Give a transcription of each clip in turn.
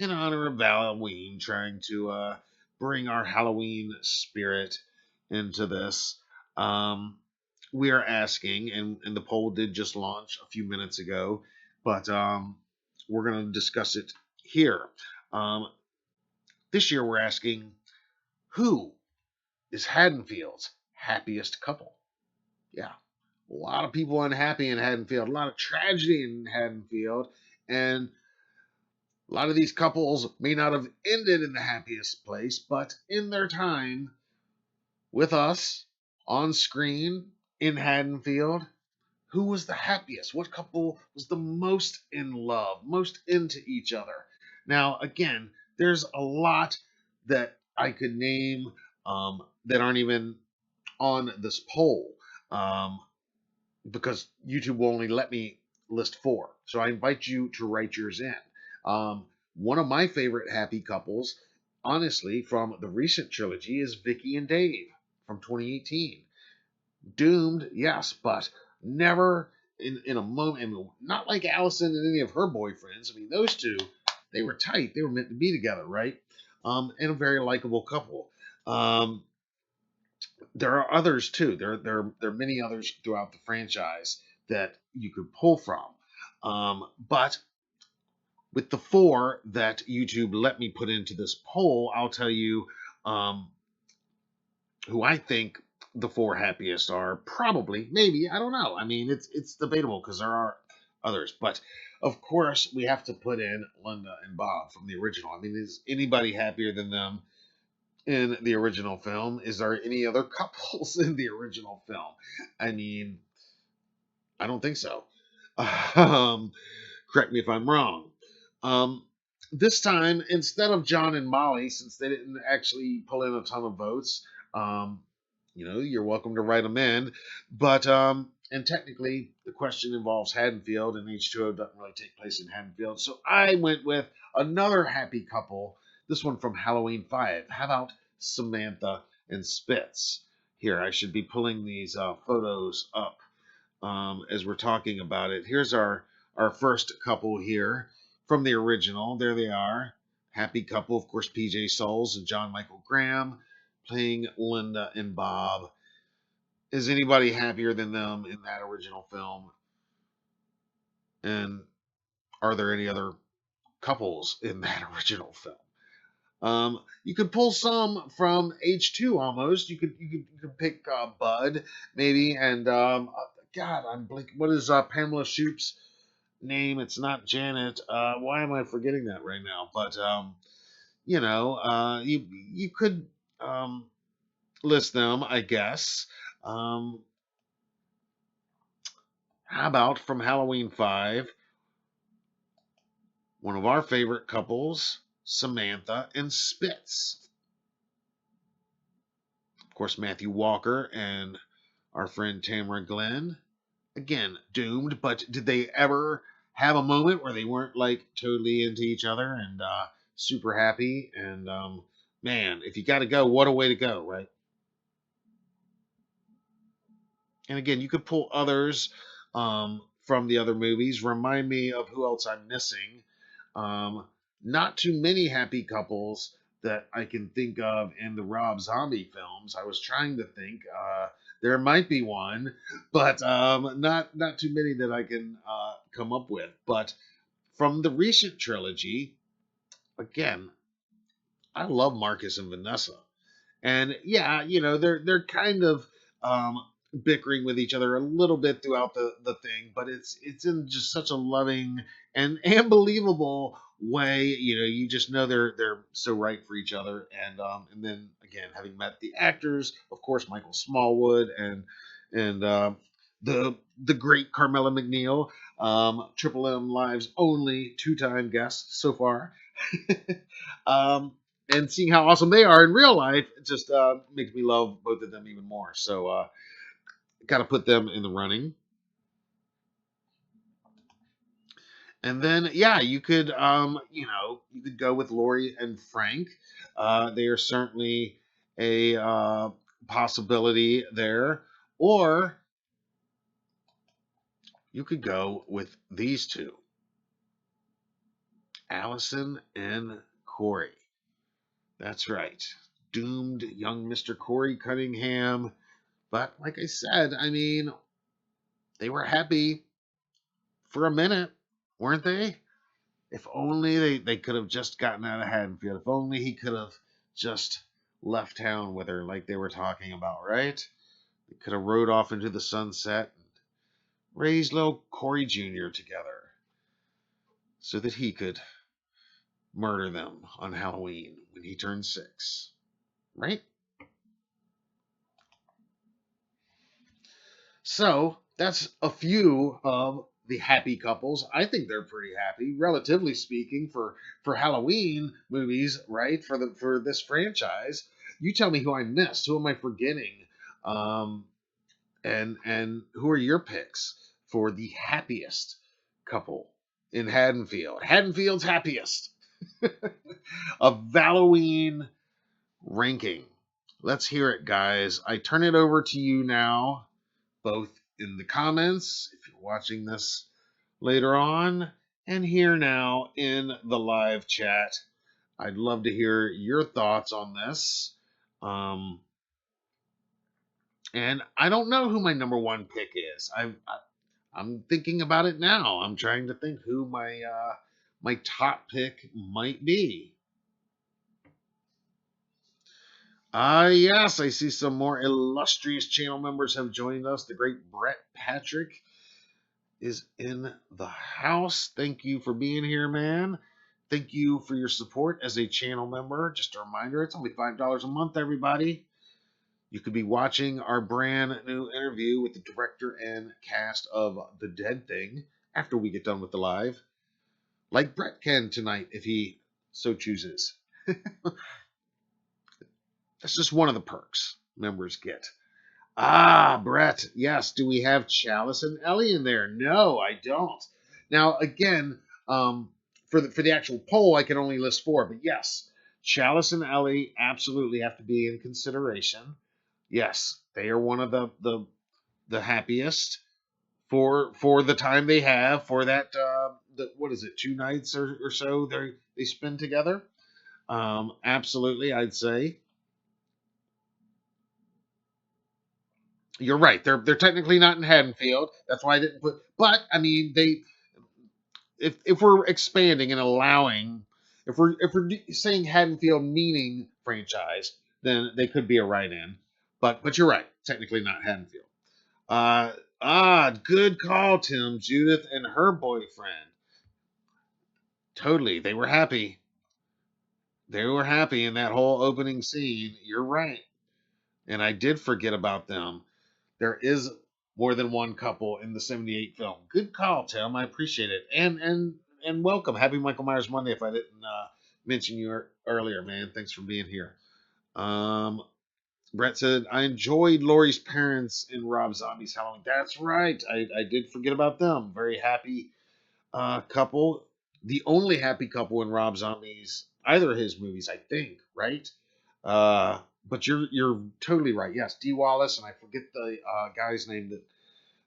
in honor of Valloween, trying to bring our Halloween spirit into this. Um, we are asking, and the poll did just launch a few minutes ago, but we're going to discuss it here. Um, this year, we're asking, who is Haddonfield's happiest couple? Yeah, a lot of people unhappy in Haddonfield, a lot of tragedy in Haddonfield, and a lot of these couples may not have ended in the happiest place, but in their time with us on screen in Haddonfield, who was the happiest? What couple was the most in love, most into each other? Now, again, there's a lot that I could name that aren't even on this poll um, because YouTube will only let me list four. So I invite you to write yours in. One of my favorite happy couples, honestly, from the recent trilogy is Vicky and Dave from 2018. Doomed, yes, but never in a moment. I mean, not like Allison and any of her boyfriends. I mean, those two, they were tight. They were meant to be together, right? And a very likable couple. Um, there are others too. There are many others throughout the franchise that you could pull from. But with the four that YouTube let me put into this poll, I'll tell you um, who I think the four happiest are. Probably, maybe, I don't know. I mean, it's debatable because there are others, but of course we have to put in Linda and Bob from the original. I mean, is anybody happier than them in the original film? Is there any other couples in the original film? I mean, I don't think so. Um, correct me if I'm wrong. Um, this time, instead of John and Molly, since they didn't actually pull in a ton of votes, um, you're welcome to write them in. But and technically, the question involves Haddonfield, and H2O doesn't really take place in Haddonfield. So I went with another happy couple. This one from Halloween 5. How about Samantha and Spitz? Here, I should be pulling these photos up as we're talking about it. Here's our first couple here from the original. There they are. Happy couple, of course, PJ Souls and John Michael Graham playing Linda and Bob. Is anybody happier than them in that original film? And are there any other couples in that original film? You could pull some from H2 almost. You could pick Bud maybe, and God, I'm blanking. What is Pamela Shoop's name? It's not Janet. Why am I forgetting that right now? But you could um, list them, I guess. Um, how about from Halloween 5, one of our favorite couples, Samantha and Spitz. Of course, Matthew Walker and our friend Tamara Glenn. Again, doomed, but did they ever have a moment where they weren't like totally into each other and super happy? And man, if you got to go, what a way to go, right? And again, you could pull others from the other movies. Remind me of who else I'm missing. Um, not too many happy couples that I can think of in the Rob Zombie films. I was trying to think. There might be one, but not too many that I can come up with. But from the recent trilogy, again, I love Marcus and Vanessa. And yeah, they're kind of bickering with each other a little bit throughout the thing, but it's in just such a loving and believable way. You just know they're so right for each other. And then again, having met the actors, of course, Michael Smallwood and the great Carmela McNeil, Triple M Live's only two-time guest so far. um, and seeing how awesome they are in real life, it just makes me love both of them even more. So, got to put them in the running. And then, yeah, you could go with Lori and Frank. They are certainly a possibility there. Or you could go with these two, Allison and Corey. That's right. Doomed young Mr. Corey Cunningham. But like I said, I mean, they were happy for a minute, weren't they? If only they could have just gotten out of Haddonfield. If only he could have just left town with her like they were talking about, right? They could have rode off into the sunset and raised little Corey Jr. together so that he could murder them on Halloween when he turned 6. Right? So that's a few of the happy couples. I think they're pretty happy, relatively speaking, for Halloween movies, right? For this franchise. You tell me who I missed. Who am I forgetting? Um, and who are your picks for the happiest couple in Haddonfield? Haddonfield's happiest. A Valloween ranking. Let's hear it, guys. I turn it over to you now, both in the comments, if you're watching this later on, and here now in the live chat. I'd love to hear your thoughts on this. And I don't know who my number one pick is. I'm thinking about it now. I'm trying to think who my top pick might be. Yes, I see some more illustrious channel members have joined us. The great Brett Patrick is in the house. Thank you for being here, man. Thank you for your support as a channel member. Just a reminder, it's only $5 a month, everybody. You could be watching our brand new interview with the director and cast of The Dead Thing after we get done with the live, like Brett can tonight if he so chooses. That's just one of the perks members get. Brett, yes. Do we have Chalice and Ellie in there? No, I don't. Now, again, for the actual poll, I can only list 4, but yes, Chalice and Ellie absolutely have to be in consideration. Yes, they are one of the happiest for the time they have for that. What is it? 2 nights or so they spend together. Absolutely, I'd say. You're right. They're technically not in Haddonfield. That's why I didn't put. But I mean, they if we're expanding and allowing, if we're saying Haddonfield meaning franchise, then they could be a write-in. But you're right. Technically not Haddonfield. Good call, Tim. Judith and her boyfriend. Totally, they were happy. They were happy in that whole opening scene. You're right, and I did forget about them. There is more than one couple in the '78 film. Good call, Tim. I appreciate it. And welcome. Happy Michael Myers Monday. If I didn't mention you earlier, man, thanks for being here. Brett said, I enjoyed Laurie's parents in Rob Zombie's Halloween. That's right. I did forget about them. Very happy couple. The only happy couple in Rob Zombie's either of his movies, I think, right? But you're totally right. Yes, Dee Wallace, and I forget the guy's name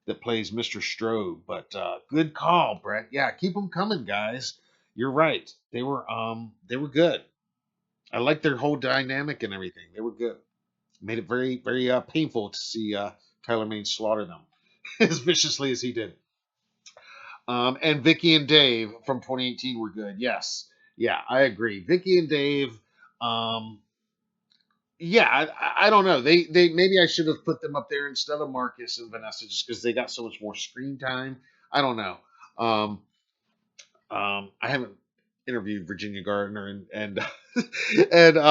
that plays Mr. Strode. But good call, Brett. Yeah, keep them coming, guys. You're right. They were good. I like their whole dynamic and everything. They were good. Made it very very painful to see Tyler Mane slaughter them as viciously as he did. And Vicky and Dave from 2018 were good. Yes, yeah, I agree. Vicky and Dave. Um, yeah, I don't know. They maybe I should have put them up there instead of Marcus and Vanessa just because they got so much more screen time. I don't know. Um, I haven't interviewed Virginia Gardner and and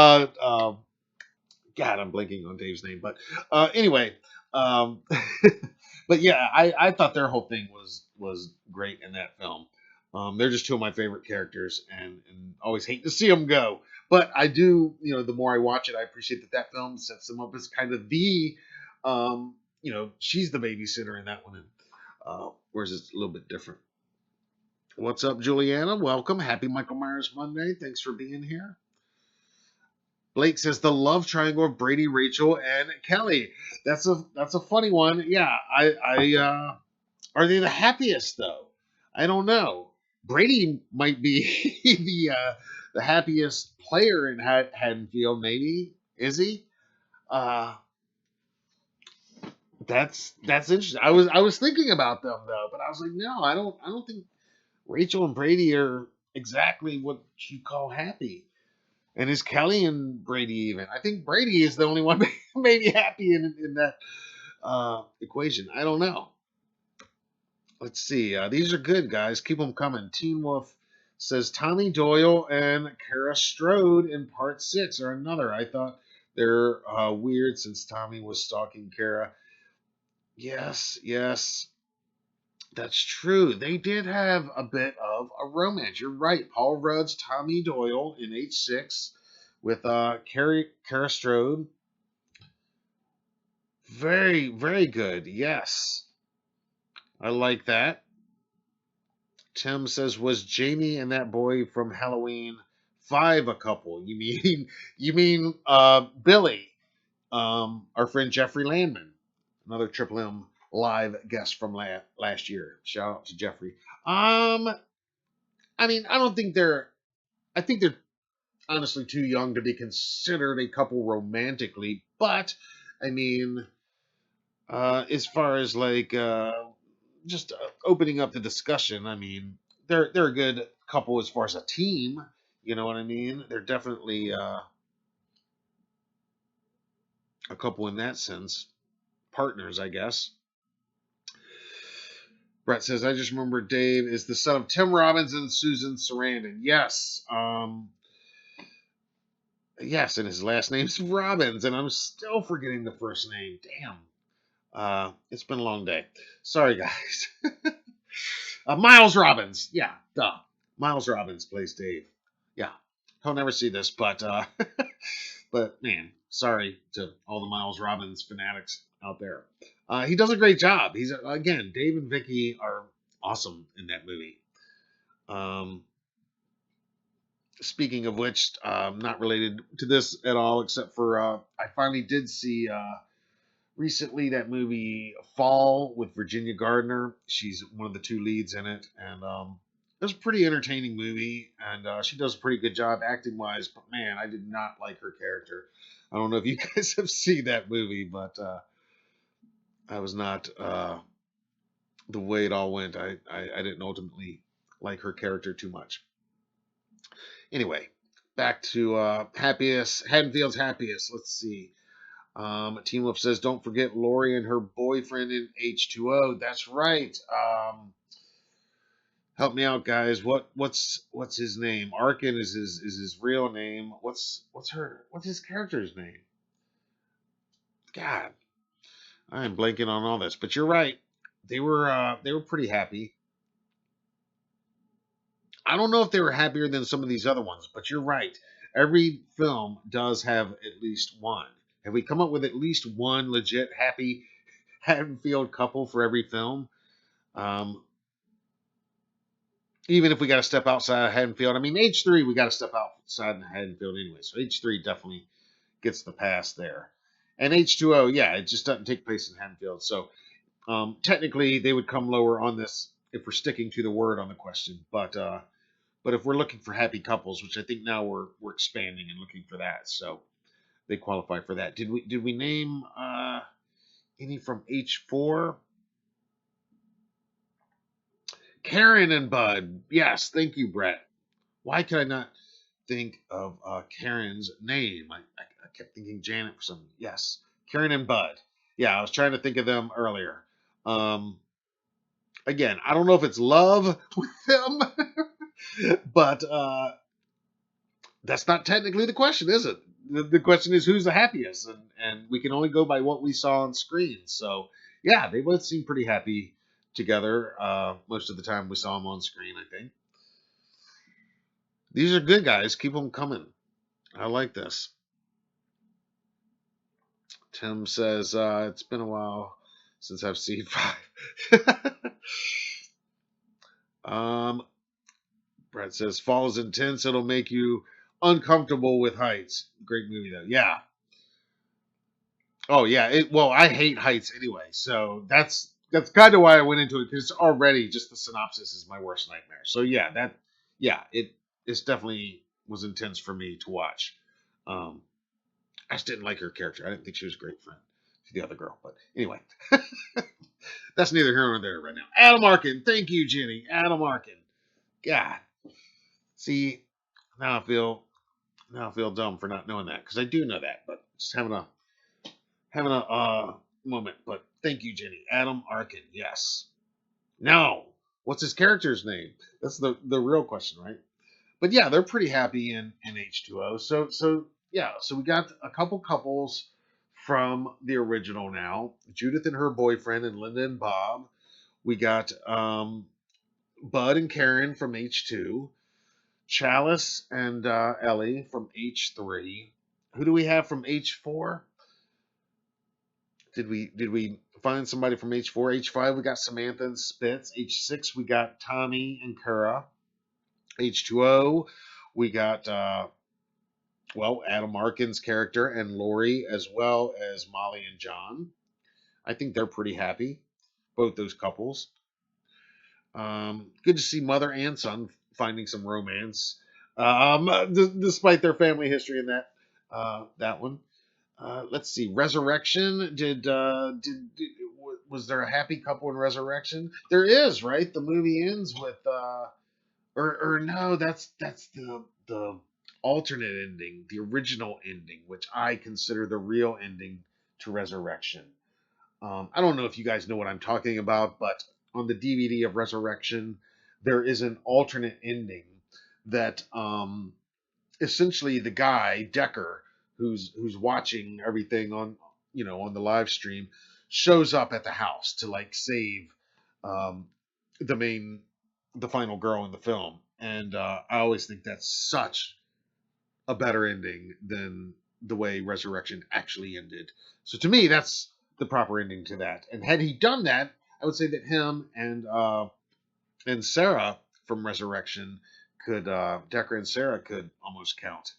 God, I'm blanking on Dave's name, but anyway, um, but yeah, I thought their whole thing was great in that film. They're just 2 of my favorite characters, and always hate to see them go. But I do, the more I watch it, I appreciate that film sets them up as kind of the, she's the babysitter in that one, and whereas it's a little bit different. What's up, Juliana? Welcome. Happy Michael Myers Monday. Thanks for being here. Blake says the love triangle of Brady, Rachel, and Kelly. That's a funny one. Yeah, I are they the happiest though? I don't know. Brady might be the happiest player in Haddonfield. Maybe is he? Uh, that's interesting. I was thinking about them though, but I was like, no, I don't think Rachel and Brady are exactly what you call happy. And is Kelly and Brady even? I think Brady is the only one maybe happy in that equation. I don't know. Let's see. These are good, guys. Keep them coming. Teen Wolf says Tommy Doyle and Kara Strode in part six are another. I thought they're weird since Tommy was stalking Kara. Yes, yes, that's true. They did have a bit of a romance. You're right. Paul Rudd's Tommy Doyle in H6 with Kara Strode. Very, very good. Yes. I like that. Tim says, was Jamie and that boy from Halloween 5 a couple? You mean Billy, our friend Jeffrey Landman, another Triple M live guest from last year. Shout out to Jeffrey. Um, I mean, I don't think they're. I think they're honestly too young to be considered a couple romantically. But I mean, as far as like just opening up the discussion, I mean, they're a good couple as far as a team. You know what I mean? They're definitely a couple in that sense, partners, I guess. Brett says, I just remember Dave is the son of Tim Robbins and Susan Sarandon. Yes. Yes, and his last name's Robbins, and I'm still forgetting the first name. Damn. It's been a long day. Sorry, guys. Miles Robbins. Yeah, duh. Miles Robbins plays Dave. Yeah. He'll never see this, but but man, sorry to all the Miles Robbins fanatics out there. He does a great job. He's again, Dave and Vicky are awesome in that movie. Um, Speaking of which, not related to this at all, except for I finally did see recently that movie Fall with Virginia Gardner. She's one of the two leads in it, and it was a pretty entertaining movie, and she does a pretty good job acting wise. But man, I did not like her character. I don't know if you guys have seen that movie, but I was not the way it all went. I didn't ultimately like her character too much. Anyway, back to Happiest, Haddonfield's Happiest. Let's see. Team Wolf says, don't forget Lori and her boyfriend in H2O. That's right. Help me out, guys. What's his name? Arkin is his real name. What's his character's name? God, I am blanking on all this. But you're right. They were pretty happy. I don't know if they were happier than some of these other ones, but you're right. Every film does have at least one. Have we come up with at least one legit happy Haddonfield couple for every film? Um, Even if we got to step outside of Haddonfield, I mean H3 we got to step outside of Haddonfield anyway, so H3 definitely gets the pass there. And H2O, yeah, it just doesn't take place in Haddonfield, so technically they would come lower on this if we're sticking to the word on the question, but if we're looking for happy couples, which I think now we're expanding and looking for that, so they qualify for that. Did we name any from H4? Karen and Bud. Yes, thank you, Brett. Why could I not think of Karen's name? I kept thinking Janet for something. Yes, Karen and Bud. Yeah, I was trying to think of them earlier. Um, Again, I don't know if it's love with them, but that's not technically the question, is it? The question is who's the happiest, and we can only go by what we saw on screen. So yeah, they both seem pretty happy together most of the time we saw them on screen. I think these are good, guys. Keep them coming. I like this. Tim says it's been a while since I've seen 5. um, Brett says fall is intense. It'll make you uncomfortable with heights. Great movie though. Yeah. Oh yeah. Well, I hate heights anyway, so that's kind of why I went into it, because already just the synopsis is my worst nightmare. So yeah, it's definitely was intense for me to watch. Um, I just didn't like her character. I didn't think she was a great friend to the other girl. But anyway, that's neither here nor there right now. Adam Arkin, thank you, Jenny. Adam Arkin. God, see, now I feel dumb for not knowing that, because I do know that, but just having a moment. But thank you, Jenny. Adam Arkin. Yes. Now, what's his character's name? That's the real question, right? But yeah, they're pretty happy in H2O. So yeah, so we got a couple couples from the original now. Judith and her boyfriend, and Linda and Bob. We got Bud and Karen from H2. Chalice and Ellie from H3. Who do we have from H4? Did we find somebody from H4? H5 we got Samantha and Spitz. H6 we got Tommy and Kara. H2O we got Adam Arkin's character and Lori, as well as Molly and John. I think they're pretty happy, both those couples. Good to see mother and son finding some romance, despite their family history in that one. Let's see, Resurrection. Was there a happy couple in Resurrection? There is, right? The movie ends with or no, that's the alternate ending, the original ending, which I consider the real ending to Resurrection. I don't know if you guys know what I'm talking about, but on the DVD of Resurrection, there is an alternate ending that essentially the guy Decker, who's watching everything on on the live stream, shows up at the house to like save um, the main the final girl in the film, and I always think that's such a better ending than the way Resurrection actually ended. So to me, that's the proper ending to that. And had he done that, I would say that him and Sarah from Resurrection could Decker and Sarah could almost count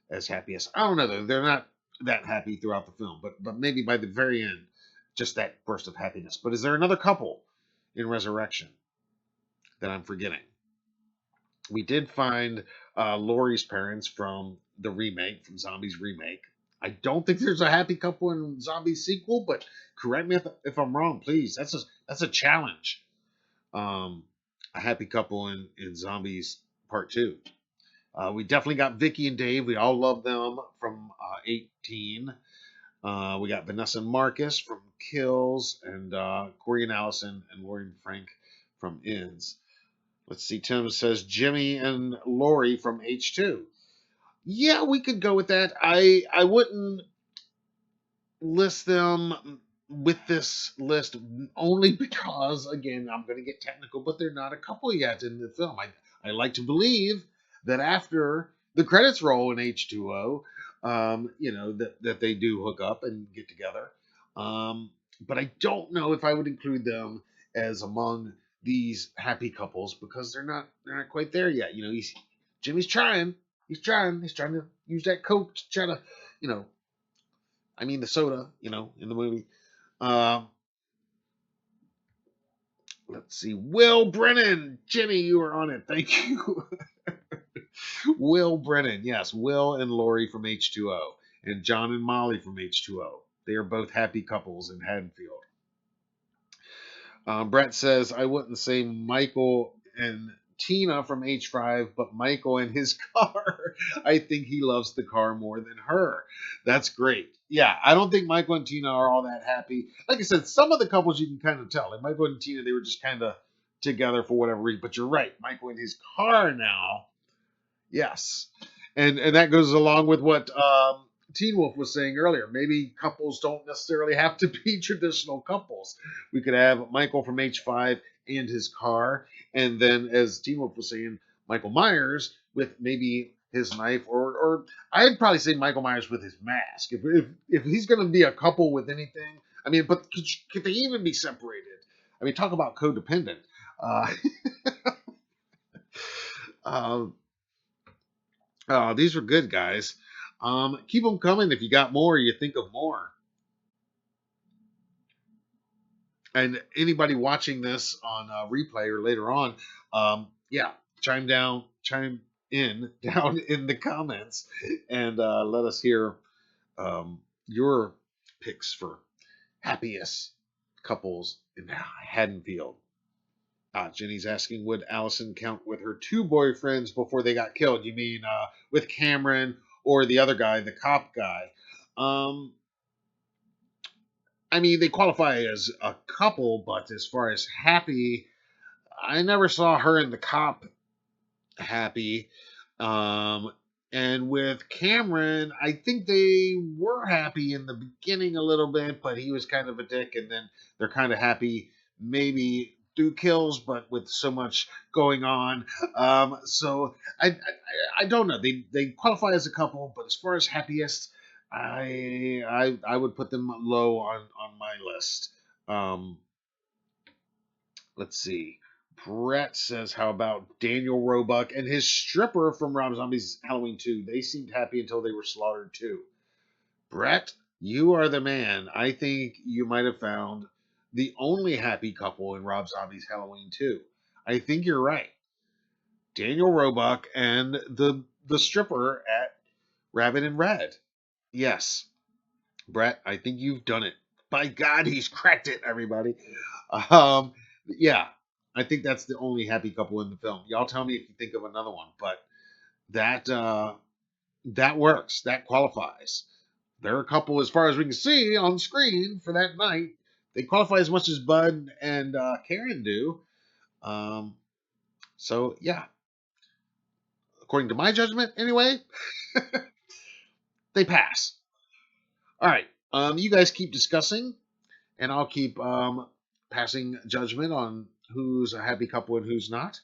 as happiest. I don't know though; they're not that happy throughout the film, but maybe by the very end, just that burst of happiness. But is there another couple in Resurrection that I'm forgetting? We did find Laurie's parents from the remake, from Zombies remake. I don't think there's a happy couple in Zombies sequel, but correct me if I'm wrong, please. That's a challenge. Um, a happy couple in Zombies Part Two. We definitely got Vicky and Dave. We all love them from 18. We got Vanessa and Marcus from Kills, and Corey and Allison and Lori and Frank from Ins. Let's see. Tim says Jimmy and Lori from H2. Yeah, we could go with that. I wouldn't list them with this list only because, again, I'm going to get technical, but they're not a couple yet in the film. I like to believe that after the credits roll in H2O, that they do hook up and get together. But I don't know if I would include them as among these happy couples, because they're not quite there yet. Jimmy's trying. He's trying to use that coke to try to, you know, the soda, in the movie. Um, let's see. Will Brennan. Jimmy, you were on it. Thank you. Will Brennan. Yes, Will and Lori from H2O. And John and Molly from H2O. They are both happy couples in Haddonfield. Brett says, I wouldn't say Michael and Tina from H5, but Michael and his car. I think he loves the car more than her. That's great. Yeah, I don't think Michael and Tina are all that happy. Like I said, some of the couples you can kind of tell. Like Michael and Tina, they were just kind of together for whatever reason. But you're right. Michael and his car now. Yes. And that goes along with what Teen Wolf was saying earlier. Maybe couples don't necessarily have to be traditional couples. We could have Michael from H5 and his car, and then, as Teen Wolf was saying, Michael Myers with maybe his knife, or I'd probably say Michael Myers with his mask. If he's going to be a couple with anything, but could they even be separated? Talk about codependent. Uh, uh, these were good, guys. Keep them coming if you got more. You think of more. And anybody watching this on replay or later on, yeah, chime in down in the comments, and let us hear your picks for happiest couples in Haddonfield. Jenny's asking, would Allison count with her two boyfriends before they got killed? You mean with Cameron or the other guy, the cop guy? Um, I mean, they qualify as a couple, but as far as happy, I never saw her and the cop happy. Um, and with Cameron, I think they were happy in the beginning a little bit, but he was kind of a dick, and then they're kind of happy maybe through kills, but with so much going on. So I don't know. They qualify as a couple, but as far as happiest, I would put them low on my list. Um, let's see. Brett says, how about Daniel Roebuck and his stripper from Rob Zombie's Halloween 2? They seemed happy until they were slaughtered too. Brett, you are the man. I think you might have found the only happy couple in Rob Zombie's Halloween 2. I think you're right. Daniel Roebuck and the stripper at Rabbit and Red. Yes, Brett, I think you've done it. By God, he's cracked it, everybody. Um, yeah, I think that's the only happy couple in the film. Y'all tell me if you think of another one, but that that works. That qualifies. They're a couple as far as we can see on screen for that night. They qualify as much as Bud and Karen do. Um, so yeah, according to my judgment, anyway, they pass. All right, you guys keep discussing, and I'll keep passing judgment on who's a happy couple and who's not.